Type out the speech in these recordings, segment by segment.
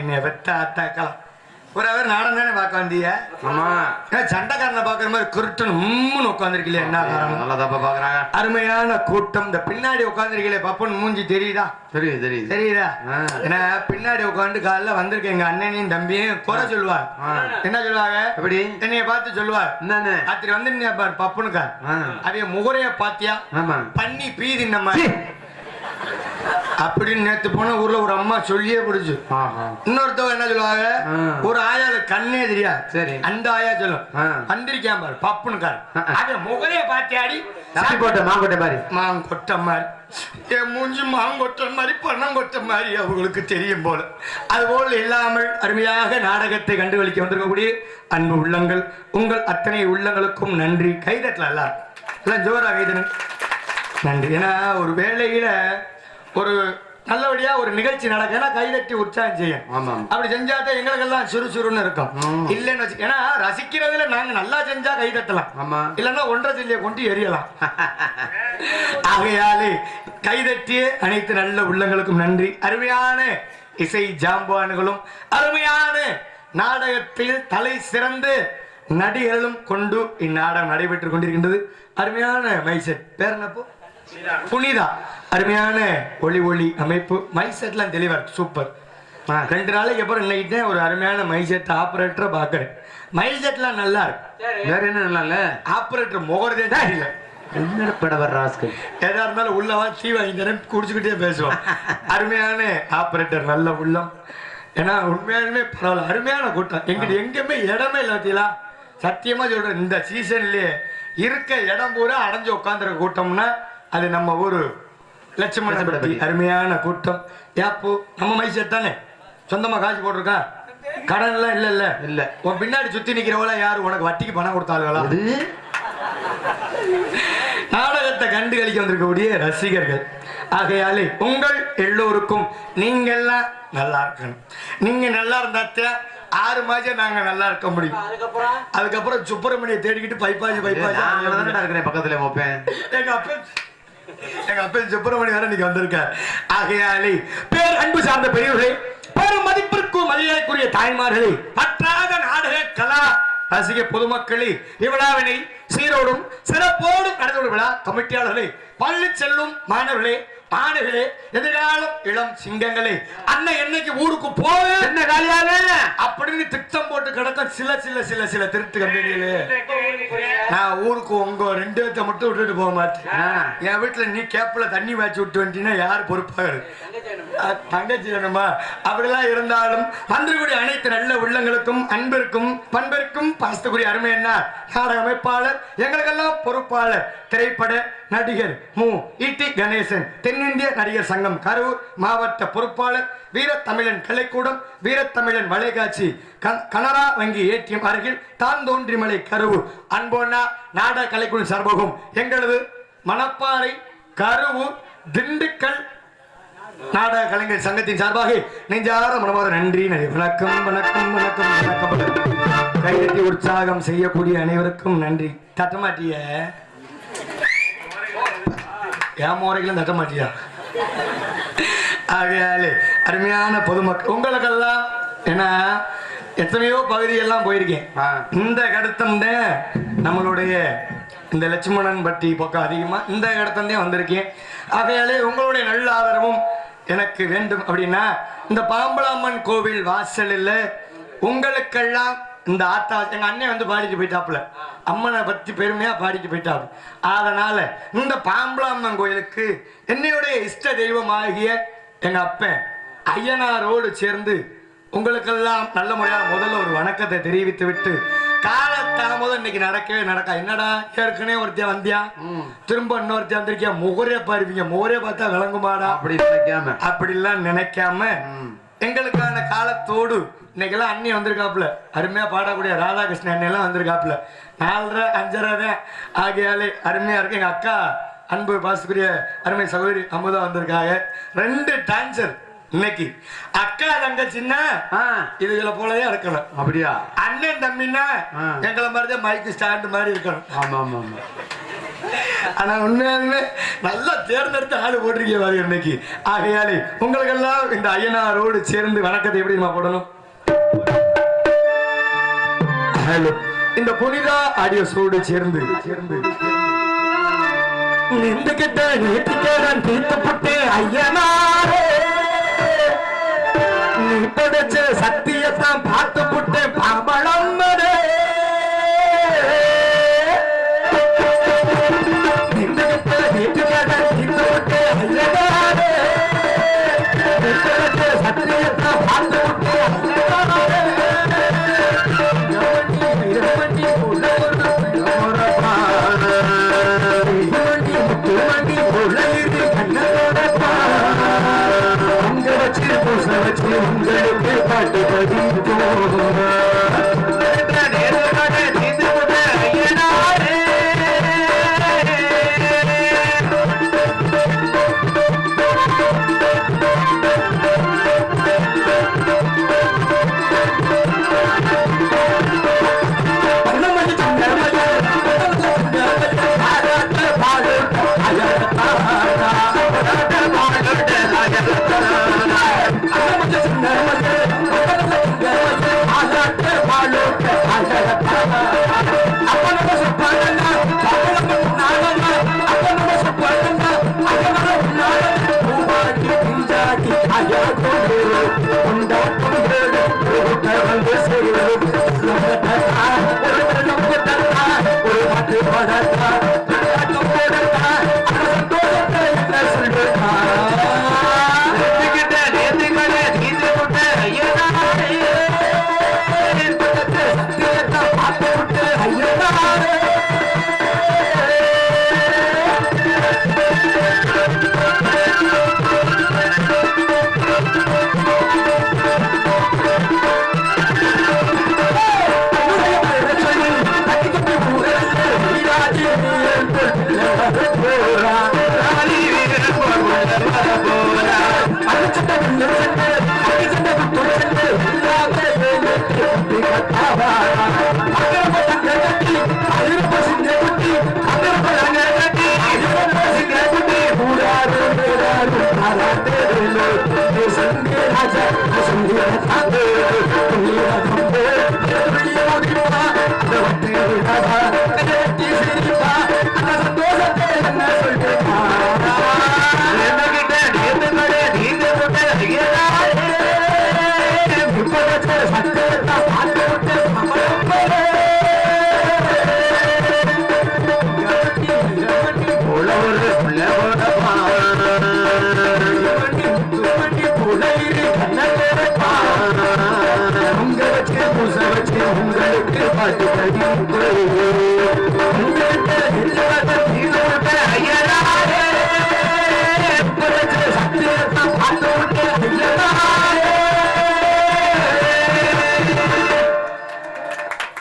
என்ன வெத்த அத்தாக்கலாம் ஒரு அவர் நாடம் தானே பார்க்க வந்தீங்க. ஆமா சண்டைக்காரனை பாக்குற மாதிரி குருட்டுன்னு உட்காந்துருக்கீங்களே, என்ன காரணம்? நல்லா தப்பா பாக்குறாங்க. அருமையான கூட்டம். இந்த பின்னாடி உட்காந்துருக்கீங்களே பப்பன் மூஞ்சி தெரியுதா? தெரியுது தெரியுது தெரியுதா? ஏன்னா பின்னாடி உட்காந்து காலைல வந்திருக்க எங்க அண்ணனையும் தம்பியும் குறை சொல்லுவார். என்ன சொல்லுவாங்க? எப்படி என்னைய பார்த்து சொல்லுவார், ராத்திரி வந்து பாரு பப்புனுக்கா அவைய முகரைய பாத்தியா பண்ணி பீதி இந்த மாதிரி அப்படின்னு நேத்து போன ஊர்ல ஒரு அம்மா சொல்லியே பிடிச்சு. இன்னொருத்தவங்க என்ன சொல்லுவாங்க, ஒரு ஆயால கண்ணே தெரியா, சரி அந்த ஆயா சொல்லும் வந்திருக்கேன் பாரு பப்புனுக்கார் அத முகரைய பாத்தியாடி போட்ட மாங்கொட்டை மாதிரி மாங்கொட்டை மாதிரி என் மூஞ்சி மாங்கொட்டை மாதிரி பணங்கொட்டை மாதிரி அவங்களுக்கு தெரியும் போல. அதுபோல் இல்லாமல் அருமையாக நாடகத்தை கண்டுகளிக்க வந்திருக்கக்கூடிய அன்பு உள்ளங்கள், உங்கள் அத்தனை உள்ளங்களுக்கும் நன்றி. கைதட்டல எல்லாம் ஜோரா கைதனு நன்றி. ஏன்னா ஒரு வேளையில ஒரு நல்லபடியா ஒரு நிகழ்ச்சி நடக்க கைதட்டி உற்சாகம் செய்யும். அப்படி செஞ்சாதான் எங்களுக்கெல்லாம் சுறுசுறுன்னு இருக்கும். இல்லைன்னு வச்சு ஏன்னா ரசிக்கிறதுல நாங்க நல்லா செஞ்சா கைதட்டலாம், இல்லைன்னா ஒன்றை சொல்லிய கொண்டு எரியலாம். ஆகையாலே கைதட்டிய அனைத்து நல்ல உள்ளங்களுக்கும் நன்றி. அருமையான இசை ஜாம்பான்களும் அருமையான நாடகத்தில் தலை சிறந்து நடிகர்களும் கொண்டு இந்நாடகம் நடைபெற்றுக் கொண்டிருக்கின்றது. அருமையான மைசெட் பேர் என்னப்போ புனிதா, அருமையான ஒளி அமைப்பு, மைசெட்லாம் தெளிவா சூப்பர். 2 நாளைக்கு அப்புறம் இன்னைக்கு ஒரு அருமையான மைசெட் ஆபரேட்டரை பாக்குறேன். மைசெட்லாம் நல்லா இருக்கு, வேற என்ன நல்லா இல்ல ஆபரேட்டர் முகர்தே தெரியல. எதா இருந்தாலும் உள்ளவா டீ வாங்கி தரேன் குடிச்சுக்கிட்டே பேசுவோம். அருமையான ஆபரேட்டர் நல்ல உள்ளம். ஏன்னா உண்மையாலுமே பரவாயில்ல, அருமையான கூட்டம். எங்கிட்ட எங்கேயுமே இடமே இல்லாத்தீங்களா, சத்தியமா சொல்றேன். இந்த சீசன்லயே இருக்க இடம் பூரா அடைஞ்சு உட்காந்துருக்க கூட்டம்னா அது நம்ம ஊரு லட்சுமணபதி. அருமையான கூட்டம். ஏப்போ நம்ம மைசெட் தானே, சொந்தமா காசு போட்டிருக்கா, கடன் எல்லாம் இல்ல இல்ல இல்ல. உன் பின்னாடி சுத்தி நிக்கிறவளா யாரு உனக்கு வட்டிக்கு பணம் கொடுத்தாளுகளா? நாடகத்தை கண்டு கழிக்க வந்திருக்கக்கூடிய ரசிகர்கள். ஆகையாலே உங்கள் எல்லோருக்கும் நீங்கெல்லாம் நல்லா இருக்கணும். நீங்க நல்லா இருந்தாத்த 6 மாசம் நாங்க நல்லா இருக்க முடியும். அதுக்கப்புறம் சுப்பிரமணியை தேடிக்கிட்டு பைப்பாஜி இருக்கிறேன் பக்கத்துல எங்க அப்பா சுப்பிரமணிய வேற நீங்க வந்திருக்க. ஆகையாலே பேர் அன்பு சார்ந்த பெரியவர்களே, பெரும் மதிப்பிற்கும் மரியாதைக்குரிய தாய்மார்களே, பற்றாத நாடக கலா ரசிக பொதுமக்களே, இவ்விழாவினை சீரோடும் சிறப்போடும் நடந்த விழா கமிட்டியாளர்களே, பள்ளி செல்லும் மாணவர்களே, மாணவர்களே, எதிர்காலம் இளம் சிங்கங்களே, அண்ணன் என்னைக்கு ஊருக்கு போவே என்ன காலியாக அப்படின்னு திட்டம் போட்டு கிடக்க சில சில சில சில திருட்டு கம்பெனிகளே, நான் ஊருக்கு உங்க 2 பேர்த்த மட்டும் விட்டுட்டு போக மாட்டேன். என் வீட்டுல நீ கேப்ல தண்ணி வாய்ச்சி விட்டு வந்துட்டீங்கன்னா யார் பொறுப்பாக? தங்கச்சி வேணுமா? அப்படிலாம் இருந்தாலும் வந்திருக்கூடிய அனைத்து நல்ல உள்ளங்களுக்கும் அன்பிற்கும் பண்பிற்கும் பாசத்துக்குரிய அருமை என்ன நாடக அமைப்பாளர், எங்களுக்கெல்லாம் பொறுப்பாளர், திரைப்பட நடிகர் மு ஈட்டி கணேசன், தென்னிந்திய நடிகர் சங்கம் கரூர் மாவட்ட பொறுப்பாளர், வீரத்தமிழன் கலைக்கூடம், வீரத்தமிழன் வளைகாட்சி, கனரா வங்கி ஏடிஎம் அருகில் தாந்தோன்றிமலை கரூர், அன்போனா நாடக கலைக்குழு சார்பாகவும் எங்களது மணப்பாறை கரூர் திண்டுக்கல் நாடக கலைஞர் சங்கத்தின் சார்பாக நெஞ்சார மனமார நன்றி. வணக்கம் வணக்கம் வணக்கம் வணக்கம். கைதட்டி உற்சாகம் செய்யக்கூடிய அனைவருக்கும் நன்றி. தட்டமாட்டிய என் முறைகளும் தட்டமாட்டியா? ஆகையாலே அருமையான பொதுமக்கள் உங்களுக்கெல்லாம், ஏன்னா எத்தனையோ பகுதியெல்லாம் போயிருக்கேன். இந்த கடத்தம் தான் நம்மளுடைய இந்த லட்சுமணன் பட்டி பக்கம் அதிகமா இந்த கடத்தம் வந்திருக்கேன். ஆகையாலே உங்களுடைய நல்ல ஆதரவும் எனக்கு வேண்டும். அப்படின்னா இந்த பாம்பலாம்மன் கோவில் வாசலில் உங்களுக்கெல்லாம் இந்த ஆத்தா எங்க அண்ணன் வந்து பாடிட்டு போயிட்டாப்புல, அம்மனை பத்தி பெருமையா பாடிட்டு போயிட்டாப்பு. அதனால இந்த பாம்பலாம்மன் கோயிலுக்கு என்னையுடைய இஷ்ட தெய்வமாகிய எங்க அப்பன் ஐயனாரோடு சேர்ந்து உங்களுக்கெல்லாம் நல்ல முறையாக முதல்ல ஒரு வணக்கத்தை தெரிவித்து விட்டு, காலத்தாமதம் இன்னைக்கு நடக்கவே நடக்கா. என்னடா ஏற்கனவே ஒருத்தியா வந்தியா, திரும்ப இன்னொருத்தியா வந்திருக்கியா, முகரே பாருவீங்க, முகரே பார்த்தா விளங்குமாடா அப்படிலாம் நினைக்காம எங்களுக்கான காலத்தோடு இன்னைக்கெல்லாம் அண்ணி வந்திருக்காப்புல, அருமையா பாடக்கூடிய ராதாகிருஷ்ணன் அண்ணெல்லாம் வந்திருக்காப்புல. 4:30 5:30 தான். ஆகையாலே அருமையா இருக்கு. எங்க அக்கா அன்பு பாசத்துக்குரிய அருமை சகோதரி அமுதா வந்திருக்காங்க. 2 டான்சர் இன்னைக்கு. அக்கா தங்கச்சின்னா இதுகளை போலவே இருக்கணும். அப்படியா? அண்ணன் தம்பின்னா எங்களை மாதிரிதான் மைக்கு ஸ்டாண்ட் மாதிரி இருக்கணும். ஆமா ஆமா ஆமா. ஆனா உண்மையாலுமே நல்லா தேர்ந்தெடுத்து ஆளு போட்டிருக்கீங்க பாரு இன்னைக்கு. ஆகையாலே உங்களுக்கெல்லாம் இந்த ஐயனாரோடு சேர்ந்து வணக்கத்தை எப்படிமா போடணும்? ஹலோ, இந்த புனிதா ஆடியோஸோடு சேர்ந்து இந்த கிட்ட நேற்றுக்கே நான் தீர்த்தப்பட்டு ஐயனாரே நீ படைச்ச சத்தியத்தான் பார்த்து புட்டு பாம்பளம் சத்தியத்தான் பார்த்து புட்டு உங்களுக்கு பாட்டு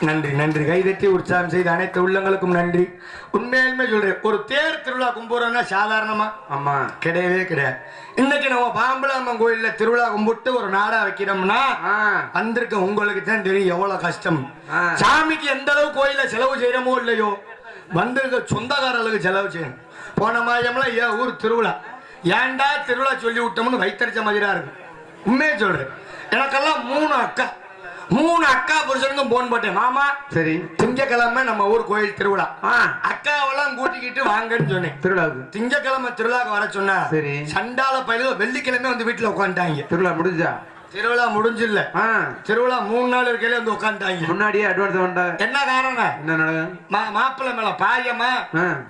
நன்றி நன்றி. கைதட்டி உற்சாகம் செய்த அனைத்து உள்ளங்களுக்கும் நன்றி. உண்மையாலுமே சொல்றேன், ஒரு தேர் திருவிழா கும்பிடுறோம்னா சாதாரணமா ஆமா கிடையவே கிடையாது. இன்னைக்கு நம்ம பாம்பலாம்மன் கோயில்ல திருவிழா கும்பிட்டு ஒரு நாடா வைக்கிறோம்னா வந்திருக்க உங்களுக்கு தான் தெரியும் எவ்வளவு கஷ்டம். சாமிக்கு எந்த அளவு கோயில செலவு செய்யறமோ இல்லையோ, வந்திருக்க சொந்தக்காரர்களுக்கு செலவு செய்யணும். போன மாதம்லாம் ஏன் ஊர் திருவிழா, ஏன்டா திருவிழா சொல்லி விட்டோம்னு வைத்தறிச்ச மாதிரியா இருக்கு. உண்மையே சொல்றேன், எனக்கெல்லாம் மூணு அக்கா புருஷனுக்கும் போன் போட்டேன். மாமா சரி திங்கக்கிழமை நம்ம ஊர் கோயில் திருவிழா, அக்காவெல்லாம் கூட்டிக்கிட்டு வாங்கன்னு சொன்னேன். திருவிழாவுக்கு திங்கக்கிழமை திருவிழாக்கு வர சொன்னா சரி சண்டால பயில வெள்ளிக்கிழமை வந்து வீட்டுல உட்காந்துட்டாங்க. திருவிழா முடிஞ்சா? திருவிழா முடிஞ்சில்ல, திருவிழா 3 நாள் இருக்கையில வந்து உட்காந்துட்டாங்க. முன்னாடியே அட்வான்ஸ் வந்தாங்க. என்ன காரணம்? என்ன மாப்பிள்ளை மேல பாயமா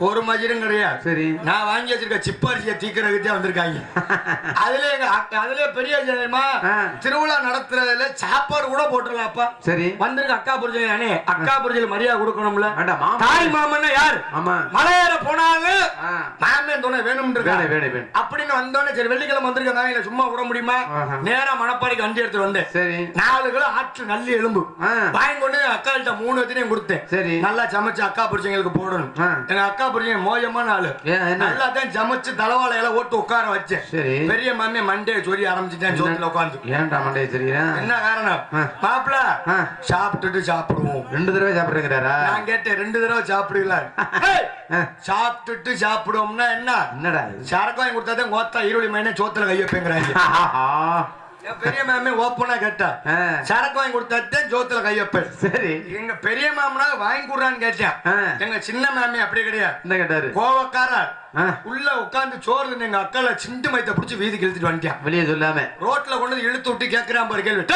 ஒரு மஜிரும் கிடையாது. சரி நான் வாங்கி வச்சிருக்க சிப்பரிசிய தீக்கிறதுக்கு வந்திருக்காங்க. அதுல பெரிய திருவிழா நடத்துறதுல சாப்பாடு கூட போட்டுடலாம்ப்பா. சரி வந்திருக்க அக்கா புரிஞ்சு நானே அக்கா புரிஞ்சு மரியாதை கொடுக்கணும்ல. தாய் மாமன்னா யார்? மலையேற போனாலும் மாமன் துணை வேணும் அப்படின்னு வந்தோடனே சரி வெள்ளிக்கிழமை வந்திருக்க சும்மா விட முடியுமா? நேரம் மனப்பா வியாபாரிக்கு வண்டி எடுத்து வந்தேன். சரி 4 கிலோ ஆற்று நல்லி எலும்பு ஆ. வாங்கி கொண்டு அக்காள்கிட்ட 3 வத்தினையும் கொடுத்தேன். சரி நல்லா சமைச்சு அக்கா புரிச்சவங்களுக்கு போடணும். ஆ. எங்க அக்கா புரிச்சவங்க மோயமான ஆளு. ஏன் என்ன நல்லா தான் சமைச்சு தலவாழை எல்லாம் ஓட்டு உட்கார வச்சேன். சரி பெரிய மாமியை மண்டையை சொல்லி ஆரம்பிச்சுட்டேன் சோத்துல உட்காந்து. ஏன்டா மண்டைய சரிக்கிறேன் என்ன காரணம்? ஆ. மாப்பிள ஆ. சாப்பிட்டுட்டு சாப்பிடுவோம். 2 தடவை சாப்பிடுறேங்கிறாரா நான் கேட்டேன் 2 தடவை சாப்பிடுவீங்களா? சாப்பிட்டுட்டு சாப்பிடுவோம்னா என்ன? என்னடா சரக்கு வாங்கி கொடுத்தாதான் கோத்தா ஈரோடு மைனே சோத்துல கை வைப்பேங்கிறாங்க. என் பெரிய மாமே ஓப்பனா கேட்டா சரக்கு வாங்கி கொடுத்தாதான் சோத்துல கை வைப்பேன். சரி எங்க பெரிய மாமனா வாங்கி கொடுறான்னு கேட்டேன். எங்க சின்ன மாமி அப்படி கிடையாது. என்ன கேட்டாரு கோவக்காரா உள்ள உட்கார்ந்து சோறு எங்க அக்கால சிண்டு மைத்த புடிச்சு வீதிக்கு இழுத்துட்டு வந்துட்டான். வெளியே சொல்லாம ரோட்ல கொண்டு இழுத்து விட்டு கேட்கிறான் பாரு கேள்வி.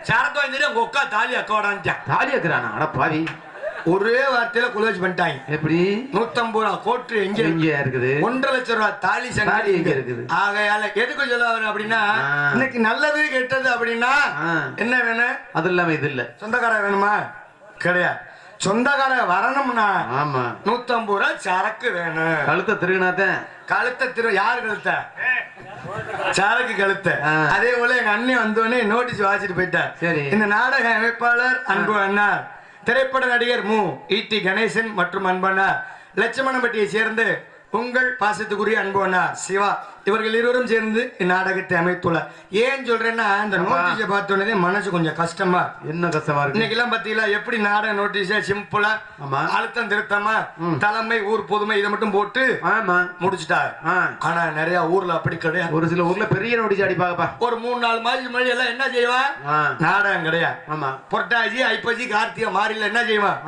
சரக்கு வாங்கி உங்க அக்கா தாலி அக்காடான்ட்டான். தாலி வைக்கிறானா அட பாவி ஒரே வார்த்தையில குலோஜ் பண்ணிட்டாங்க. எப்படி 150 ரூபா கோட்டு எங்க இருக்குது 1.5 லட்சம் ரூபாய் தாலி தாலி எங்க இருக்குது ஆகையால எதுக்கு சொல்ல வரேன் அப்படின்னா இன்னைக்கு நல்லது கெட்டது அப்படின்னா என்ன வேணும்? அது இல்லாம இது இல்ல சொந்தக்கார வேணுமா? கிடையாது. சொந்தக்கார வரணும்னா ஆமா 150 ரூபாய் சரக்கு வேணும். கழுத்தை திருகினாத்தான் கழுத்தை யாரு கழுத்த? சரக்கு கழுத்த. அதே போல எங்க அண்ணன் வந்தோடனே நோட்டீஸ் வாசிட்டு போயிட்டார். சரி இந்த நாடக அமைப்பாளர் அன்பு அண்ணார், திரைப்பட நடிகர் மு ஈட்டி கணேசன் மற்றும் அன்பண்ணா லட்சுமணம்பட்டியை சேர்ந்து உங்கள் பாசத்துக்குரிய அன்பு அண்ணா சிவா இவர்கள் இருவரும் சேர்ந்து நாடகத்தை அமைத்துள்ளார். ஏன் சொல்றேன்னா இந்த நோட்டீஸை பார்த்தோன்னே மனசு கொஞ்சம் கஷ்டமா. என்ன கஷ்டமா இருக்கு? இன்னைக்கு எல்லாம் பாத்தீங்களா எப்படி நாடக நோட்டீஸ சிம்பிளா அழுத்தம் திருத்தமா தலைமை ஊர் பொதுமை இதை மட்டும் போட்டு முடிச்சுட்டாங்க. ஆனா நிறைய ஊர்ல அப்படி கிடையாது. ஒரு சில ஊர்ல பெரிய நோட்டீஸ் அடிப்பாங்கப்பா. ஒரு 3-4 மாதம் மொழி எல்லாம் என்ன செய்வான்? நாடகம் கிடையாது. ஆமா புரட்டாசி ஐப்பசி கார்த்திகை மாறில என்ன செய்வான்?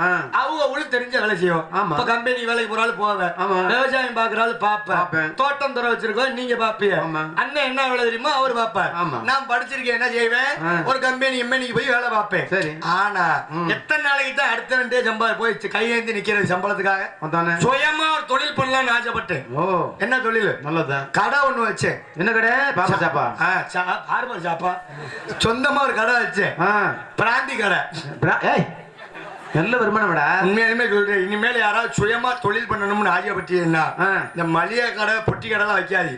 அவங்க உள்ள தெரிஞ்ச வேலை செய்வோம். இப்ப கம்பெனி வேலைக்கு போறாலும் போவேன், விவசாயம் பாக்குறாலும் பாப்பேன், தோட்டம் துறை வச்சிருக்கோம் நீங்க பாப்பிய. அண்ணன் என்ன வேலை தெரியுமா அவர் பாப்பார். நான் படிச்சிருக்கேன் என்ன செய்வேன்? ஒரு கம்பெனி எம்எனிக்கு போய் வேலை பார்ப்பேன். ஆனா எத்தனை நாளைக்கு தான் அடுத்த 2 சம்பளம் போய் கையேந்தி நிக்கிறது சம்பளத்துக்காக? சுயமா ஒரு தொழில் பண்ணலாம்னு ஆசைப்பட்டேன். என்ன தொழில்? நல்லதான். கடை ஒண்ணு வச்சேன். என்ன கடை? பார்பர் ஷாப்பா? பார்பர் ஷாப்பா. சொந்தமா ஒரு கடை வச்சேன், பிராந்தி கடை. நல்ல வருமானம்டா. உண்மையாலுமே சொல்றேன், இனிமேல் யாராவது சுயமா தொழில் பண்ணணும்னு ஆசைப்பட்டீங்கன்னா இந்த மளிகை கடை பொட்டி கடை எல்லாம் வைக்காது,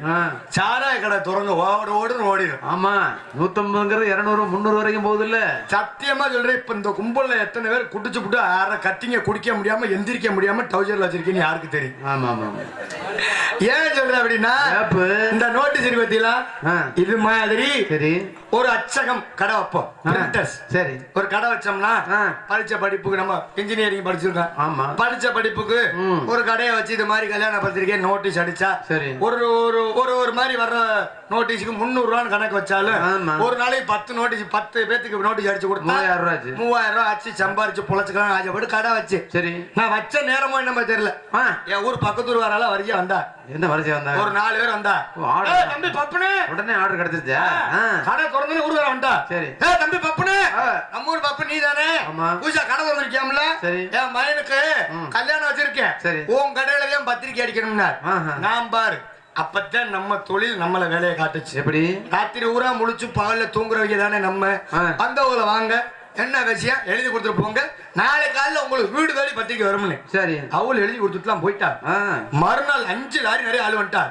சாராய கடை திறந்து ஓடுன்னு ஓடிடும். ஆமா 150 200 300 வரைக்கும் போகுது இல்ல. சத்தியமா சொல்றேன், இப்ப இந்த கும்பல்ல எத்தனை பேர் குடிச்சு புட்டு யார கட்டிங்க குடிக்க முடியாம எந்திரிக்க முடியாம டவுசர்ல வச்சிருக்கீங்க யாருக்கு தெரியும்? ஆமா ஆமா. ஏன் சொல்றேன் அப்படின்னா இந்த நோட்டீஸ் பத்தில இது மாதிரி சரி ஒரு அச்சகம் கடை வைப்போம். சரி ஒரு கடை வச்சோம்னா படிச்ச படிப்புக்கு நம்ம இன்ஜினியரிங் படிச்சிருக்கோம். ஆமா படிச்ச படிப்புக்கு ஒரு கடையை வச்சு இது மாதிரி கல்யாண பத்திரிக்கை நோட்டீஸ் அடிச்சா சரி ஒரு ஒரு மாதிரி வர்ற நோட்டீஸுக்கு 300 ரூபான்னு கணக்கு வச்சாலும் ஒரு நாளைக்கு 10 நோட்டீஸ் 10 பேத்துக்கு நோட்டீஸ் அடிச்சு கொடுத்தா 3000 ரூபாய் ஆச்சு சம்பாரிச்சு பொழைச்சுக்கலாம் ஆசைப்பட்டு கடை வச்சு. சரி நான் வச்ச நேரமோ என்னமோ தெரியல, என் ஊர் பக்கத்தூர் வரால வரிசையா வந்தா. என்ன வரிசையா வந்தா? ஒரு 4 பேர் வந்தா. தம்பி பப்புனே உடனே ஆர்டர் கிடைச்சிருச்சா? கடை திறந்து ஊர் வர வந்தா. சரி தம்பி பப்புனே நம்ம ஊர் பப்பு நீ தானே? பூஜா கடை திறந்துருக்கியாம்ல? என் மகனுக்கு கல்யாணம் வச்சிருக்கேன், உன் கடையில தான் பத்திரிக்கை அடிக்கணும்னா. நான் பாரு அப்பத்தான் நம்ம தொழில் நம்மள வேலையை காட்டுச்சு. எப்படி? ராத்திரி ஊரா முழிச்சு பகல்ல தூங்குறவங்க தானே நம்ம. அந்த ஊர்ல வாங்க என்ன விஷயம் எழுதி கொடுத்துட்டு போங்க, நாளை காலையில உங்களுக்கு வீடு தேடி பத்திரிக்கை வரும்னு. சரி அவள் எழுதி கொடுத்துட்டுலாம் போயிட்டா. மறுநாள் 5 லாரி நிறைய ஆள் வந்துட்டா.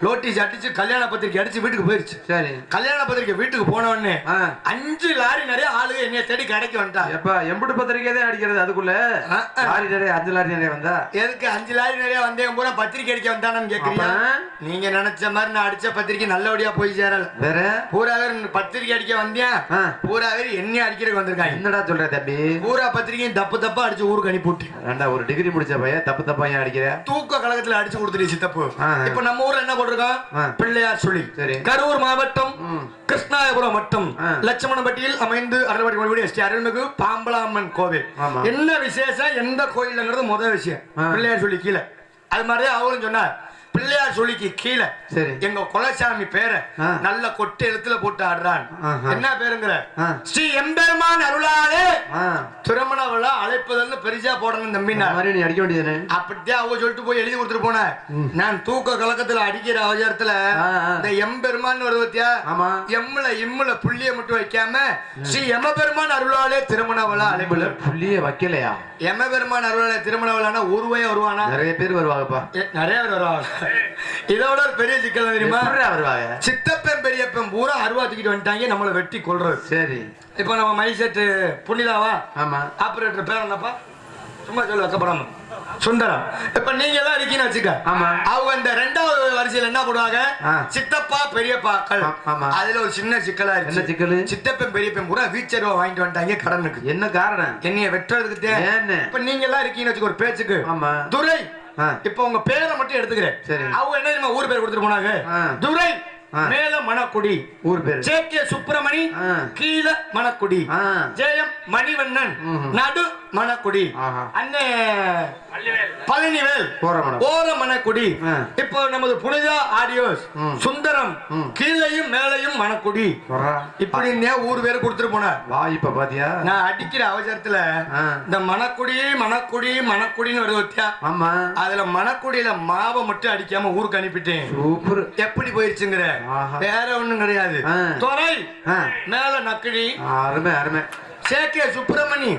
நோட்டீஸ் அடிச்சு கல்யாண பத்திரிக்கை அடிச்சு வீட்டுக்கு போயிருச்சு. சரி கல்யாண பத்திரிக்கை வீட்டுக்கு போன உடனே 5 லாரி நிறைய ஆளுங்க என்னைய தேடி கடைக்கு வந்துட்டா. எப்ப எம்புட்டு பத்திரிக்கை தான் அடிக்கிறது அதுக்குள்ள லாரி நிறைய 5 லாரி நிறைய வந்தா? எதுக்கு 5 லாரி நிறைய வந்தேன் பூரா பத்திரிக்கை அடிக்க வந்தானு கேக்குறீங்க? நீங்க நினைச்ச மாதிரி நான் அடிச்ச பத்திரிக்கை நல்லபடியா போய் சேரல. வேற பூரா பேர் பத்திரிக்கை அடிக்க வந்தேன், பூரா பேர் என்ன அடிக்கிறதுக்கு வந்திருக்காங்க. என்னடா சொல்ற தம்பி? பூரா பத்திரிக்கையும் தப்பு தப்பா அடிச்சு ஊருக்கு அனுப்பிவிட்டு. ஏண்டா ஒரு டிகிரி முடிச்ச பையன் தப்பு தப்பா ஏன் அடிக்கிற? தூக்க கழகத்துல அடிச்சு கொடுத்துரு சித்தப்பு. இப்ப நம்ம ஊர்ல என்ன போட்டிருக்கோம்? பிள்ளையார் சொல்லி. கரூர் மாவட்டம் கிருஷ்ணாபுரம் மட்டும் லட்சுமணம்பட்டியில் அமைந்து அருள்மிகு பாம்பலாம்மன் கோவில். என்ன விசேஷம் எந்த கோயில்ங்கிறது முதல் விஷயம் பிள்ளையார் சொல்லி கீழே. அது மாதிரிதான் அவரும் சொன்னார், பிள்ளையார் சொல்லிக்கு கீழே எங்க குலசாமி பேரை நல்ல கொட்டு எழுத்துல போட்டு ஆடுறான். என்ன பேருங்கிற? ஸ்ரீ எம்பெருமான் அருளாலே திருமண விழா அழைப்பதல்னு பெரிசா போடணும் தம்பினா. நீ அடிக்க வேண்டியது அப்படித்தான் அவங்க சொல்லிட்டு போய் எழுதி கொடுத்துட்டு போன. நான் தூக்க கலக்கத்துல அடிக்கிற அவசரத்துல இந்த எம்பெருமான் ஒரு பத்தியா எம்முல இம்முல புள்ளிய மட்டும் வைக்காம ஸ்ரீ எமபெருமான் அருளாலே திருமண விழா அழைப்புல புள்ளிய வைக்கலையா? எமபெருமான் அருளாலே திருமண விழானா ஒருவையா வருவானா? நிறைய பேர் வருவாங்கப்பா, நிறைய பேர் வருவாங்க. இதோட ஒரு பெரிய சிக்கல் தெரியுமா? வருவாங்க சித்தப்பன் பெரியப்பன் பூரா அருவா தூக்கிட்டு வந்துட்டாங்க நம்மளை வெட்டி கொள்றது. சரி இப்போ நம்ம மைசெட்டு புனிதாவா? ஆமா. ஆபரேட்டர் பேர் என்னப்பா? சும்மா சொல்லு வைக்கப்படாம சுந்தரம். இப்ப நீங்க எல்லாம் இருக்கீங்கன்னு வச்சுக்க. ஆமா. அவங்க இந்த 2வது வரிசையில என்ன போடுவாங்க? சித்தப்பா பெரியப்பாக்கள். ஆமா. அதுல ஒரு சின்ன சிக்கலா இருக்கு. என்ன சிக்கல்? சித்தப்பன் பெரியப்பன் பூரா வீச்சருவா வாங்கிட்டு வந்துட்டாங்க கடனுக்கு. என்ன காரணம்? என்னைய வெட்டுறதுக்கு. இப்ப நீங்க எல்லாம் இருக்கீங்கன்னு வச்சுக்க ஒரு பேச்சுக்கு. ஆமா. துரை. இப்ப உங்க பேரை மட்டும் எடுத்துக்கிறேன். சரி. அவங்க என்ன நம்ம ஊர் பேர் கொடுத்துட்டு போனாங்க? துரை மேல மணக்குடி. ஊர் பேர் ஜே.கே. சுப்பிரமணி. கீழ மணக்குடி. ஜெயம் மணிவண்ணன். நடு மணக்குடி. அண்ணே பழனிவேல் ஓர மணக்குடி. இப்போ நமது புனிதா ஆடியோஸ் சுந்தரம் கீழையும் மேலையும் மணக்குடி. இப்படி ஊர் பேர் கொடுத்துட்டு போனார். இப்ப பாத்தியா நான் அடிக்கிற அவசரத்துல இந்த மணக்குடி மணக்குடி மணக்குடின்னு வருது வத்தியா? ஆமா. அதுல மணக்குடியில மாவை மட்டும் அடிக்காம ஊருக்கு அனுப்பிட்டேன். சூப்பர். எப்படி போயிருச்சுங்கிற? வேற ஒண்ணும் கிடையாது. துறை மேல நக்கடி. அருமை அருமை. ஜே.கே. சுப்பிரமணி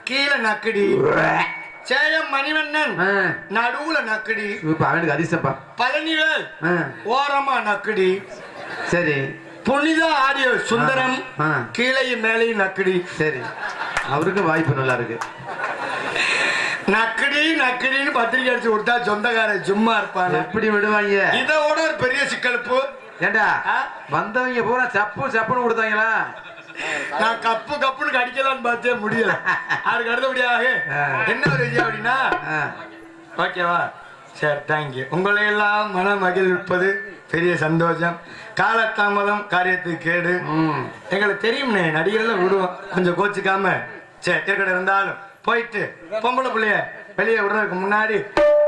கீழ நக்கடி. ஜெயம் மணிவண்ணன் நடுவுல நக்கடி. அவனுக்கு அதிசப்பா. பழனிவேல் ஓரமா நக்கடி. சரி. புனிதா ஆடியோ சுந்தரம் கீழையும் மேலையும் நக்கடி. சரி. அவருக்கு வாய்ப்பு நல்லா இருக்கு. நக்கடி நக்கடின்னு பத்திரிக்கை அடிச்சு கொடுத்தா சொந்தக்காரன் சும்மா இருப்பாங்க. எப்படி விடுவாங்க? இதோட ஒரு பெரிய சிக்கலுப்பு. ஏண்டா வந்தவங்க பூரா சப்பு சப்புன்னு கொடுத்தாங்களா? நான் கப்பு கப்புன்னு அடிக்கலான்னு பார்த்தே முடியல. அதுக்கு அடுத்தபடியாக என்ன ஒரு விஷயம் அப்படின்னா, ஓகேவா? சரி, தேங்க்யூ. உங்களை எல்லாம் மன மகிழ்விப்பது பெரிய சந்தோஷம். காலதாமதம் காரியத்துக்கு கேடு. எங்களுக்கு தெரியும்னே, நடிகர்லாம் விடுவோம் கொஞ்சம் கோச்சிக்காம. சரி, இருக்கட்டும். இருந்தாலும் போயிட்டு பொம்பளை பிள்ளைய வெளியே விடுறதுக்கு முன்னாடி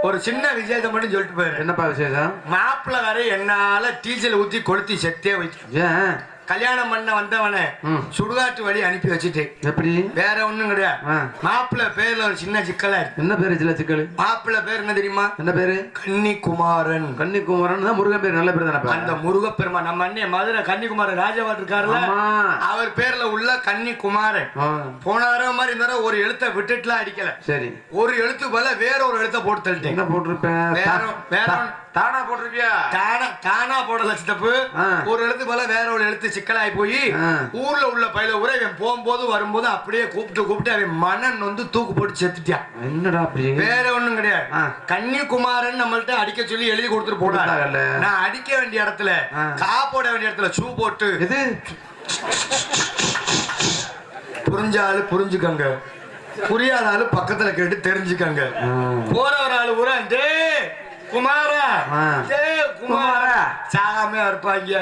ஒரு சின்ன விசேஷம் மட்டும் சொல்லிட்டு போயிரு. என்னப்பா விசேஷம்? மாப்பிள்ளை வரை என்னால டீசல் ஊத்தி கொளுத்தி செத்தே வச்சு கல்யாணம் பண்ண வந்தவனை சுடுகாட்டு வழி அனுப்பி வச்சுட்டேன். எப்படி? வேற ஒண்ணும் கிடையாது. மாப்பிள்ளை பேர்ல ஒரு சின்ன சிக்கலா இருக்கு. என்ன பேரு சில சிக்கல்? மாப்பிள்ளை பேர் என்ன தெரியுமா? என்ன பேரு? கன்னிக்குமாரன். கன்னிக்குமாரன் தான் முருகன் பேர். நல்ல பேர் தானே. அந்த முருகப்பெருமா நம்ம அண்ணே மதுரை கன்னிக்குமாரன் ராஜாவாட் இருக்காருல்ல, அவர் பேர்ல உள்ள கன்னிக்குமாரன். போன தடவை மாதிரி இந்த தடவை ஒரு எழுத்தை விட்டுட்டுலாம் அடிக்கல. சரி. ஒரு எழுத்து போல வேற ஒரு எழுத்தை போட்டு தள்ளிட்டேன். என்ன போட்டிருப்பேன்? வேற தானா போட்டிருப்பியா? தானா போடல சித்தப்பு. ஒரு எழுத்து போல வேற ஒரு எழுத்து சிக்கலாய் போய் ஊர்ல உள்ள பயில ஊரை போகும்போது வரும்போது அப்படியே கூப்பிட்டு அவன் மனன் வந்து தூக்கு போட்டு செத்துட்டான். என்னடா அப்படி? வேற ஒண்ணும் கிடையாது. கன்னிக்குமாரன் நம்மள்ட்ட அடிக்க சொல்லி எழுதி கொடுத்துட்டு போட்டாங்கல்ல. நான் அடிக்க வேண்டிய இடத்துல கா போட வேண்டிய இடத்துல ஷூ போட்டு. இது புரிஞ்சாலும் புரிஞ்சுக்கங்க, புரியாத ஆளு பக்கத்துல கேட்டு தெரிஞ்சுக்கங்க. போற ஒரு ஆளு ஊரா டே குமாரா குமாரா சாகாம இருப்பாங்க.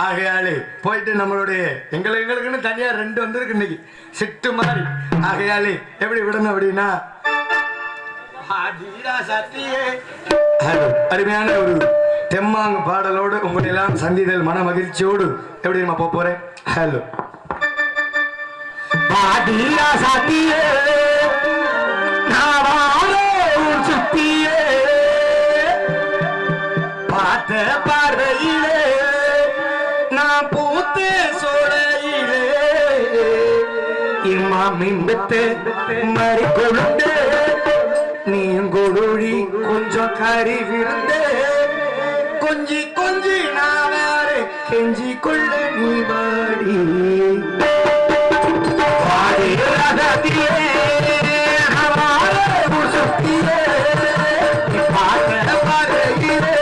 ஆகையாளு போயிட்டு நம்மளுடைய எங்களுக்குன்னு தனியா 2 வந்திருக்கு இன்னைக்கு சிட்டு மாதிரி. ஆகையாளு எப்படி விடணும் அப்படின்னா, அருமையான ஒரு தெம்மாங்கு பாடலோடு உங்களை எல்லாம் சந்திதல் மன மகிழ்ச்சியோடு எப்படி நம்ம போறேன். ஹலோ பாடியா சாத்தியே சுத்தியே பார்த்த பார்வையிலே நான் பூத்த சோழையிலே இம்மா மிம்பத்து மறி கொழுந்து நீங்கொழுழி கொஞ்சம் கறி விருந்து கொஞ்சி கொஞ்சி நாவாரு கெஞ்சி கொள்ள நீ வாடி வாடி ரகத்தியே சுத்தியே பார்த்த பார்வையிலே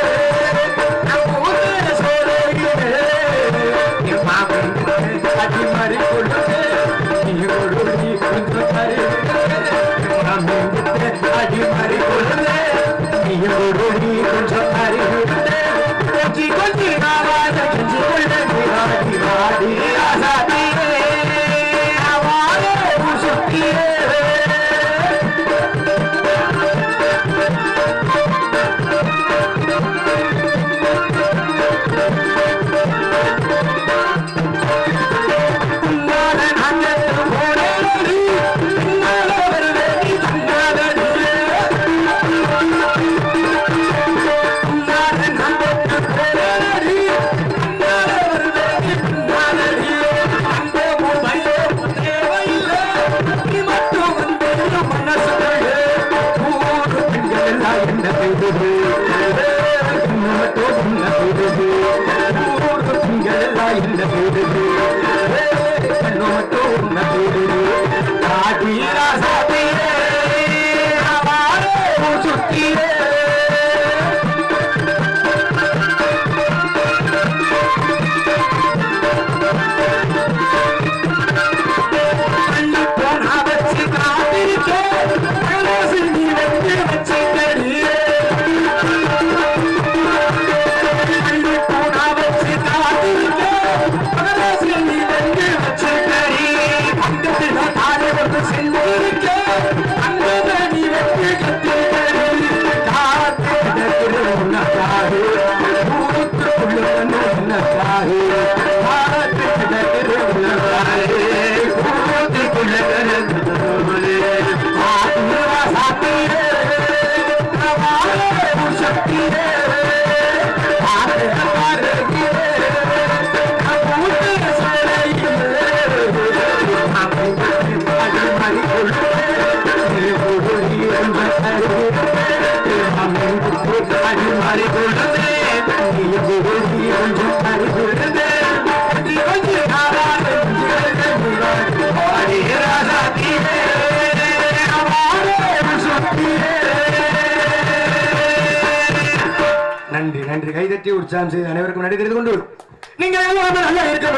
நன்றி நன்றி. கைதட்டி உற்சாகம் செய்து அனைவருக்கும் நடிக்கிறது கொண்டு நீங்கள் எல்லாம் நல்லா இருக்க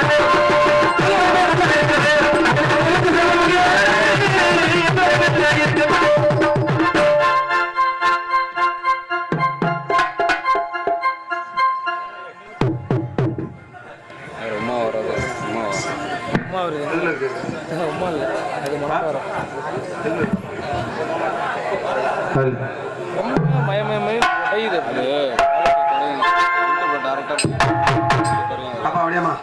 அப்பா அப்படியாம்மா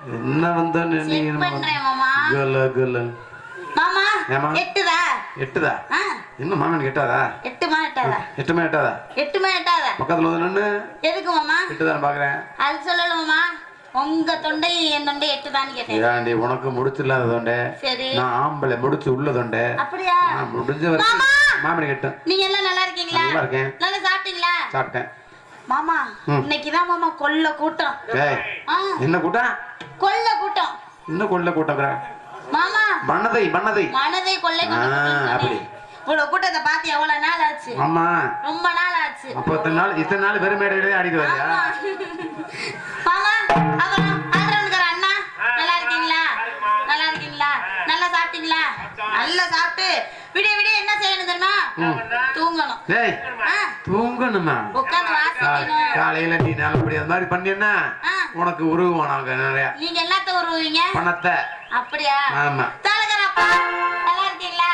என்ன வந்த எட்டுதா இன்னும் மாமன் எட்டாதா எட்டுமா எட்டாதா பக்கத்துல வந்து நின்னு எதுக்கு மாமா எட்டுதான் பாக்குறேன் அது சொல்லல மாமா உங்க தொண்டை என் தொண்டை எட்டுதான்னு கேட்டேன் ஏன்டி உனக்கு முடிச்சு இல்லாத தொண்டை நான் ஆம்பளை முடிச்சு உள்ள தொண்டை அப்படியா முடிஞ்ச வரைக்கும் மாமன் எட்டு நீங்க எல்லாம் நல்லா இருக்கீங்களா நல்லா இருக்கேன் நல்லா சாப்பிட்டீங்களா சாப்பிட்டேன் மாமா இன்னைக்குதான் மாமா கொல்ல கூட்டம் என்ன கூட்டம் கொல்ல கூட்டம் இன்னும் கொல்ல கூட்டம்ங்கற மாமா மனதை கொல்லை அப்படி இவ்வளவு கூட்டத்தை பார்த்து எவ்வளவு நாள் ஆச்சு ஆமா ரொம்ப நாள் ஆச்சு அப்ப இத்தனை நாள் வெறும் மேடையிலே ஆடிட்டு வரியா மாமா அப்புறம் ஆதரவுங்கற அண்ணா நல்லா இருக்கீங்களா நல்லா சாப்பிட்டீங்களா நல்லா சாப்பிட்டு விடிய விடிய என்ன செய்யணும் தெரியுமா தூங்கணும் டேய் தூங்கணுமா உட்கார்ந்து வாசிக்கணும் காலையில நீ நல்லபடியா அந்த மாதிரி பண்ணியேன்னா உனக்கு உருவானாங்க நிறைய நீங்க எல்லாத்தையும் உருவீங்க பணத்தை அப்படியா ஆமா தலகரப்பா நல்லா இருக்கீங்களா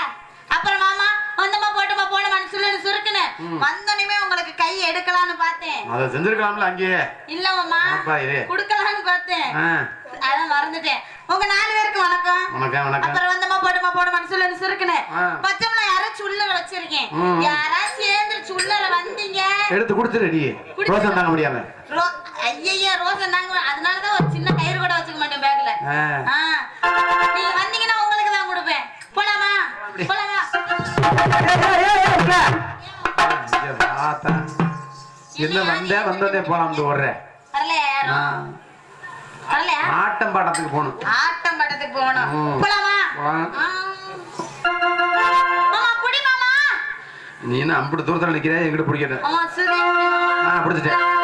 அப்புறம் மாமா வந்தமா போட்டுமா போன மனசுல சுருக்குனே வந்தனமே உங்களுக்கு கை எடுக்கலாம்னு பார்த்தேன் அத செஞ்சிருக்கலாம்ல அங்கேயே இல்ல மாமா குடுக்கலாம்னு பார்த்தேன் அத மறந்துட்டேன் உங்க நாலு பேருக்கு வணக்கம் வணக்கம் அப்புறம் வந்தமா போட்டுமா போன மனசுல சுருக்குனே பச்சைமலை அரைச்சு உள்ளர வச்சிருக்கேன் யாரா சேர்ந்துச்சு உள்ளர வந்தீங்க எடுத்து குடுத்துறடி ரோசன் தாங்க முடியாம ஐயா ரோசன் தாங்க அதனால தான் ஒரு சின்ன கயிறு கூட வச்சுக்க மாட்டேன் பேக்ல நீங்க வந்தீங்கன்னா உங்களுக்கு தான் கொடுப்பேன் போலாமா என்ன வந்ததே போலாம் ஓடுறேன் ஆட்டம் பாட்டத்துக்கு போகணும் போலாமா நீ என்ன அப்படி தூரத்துல நிக்கிற எங்கிட்ட பிடிக்கிறேன் பிடிச்சிட்டேன்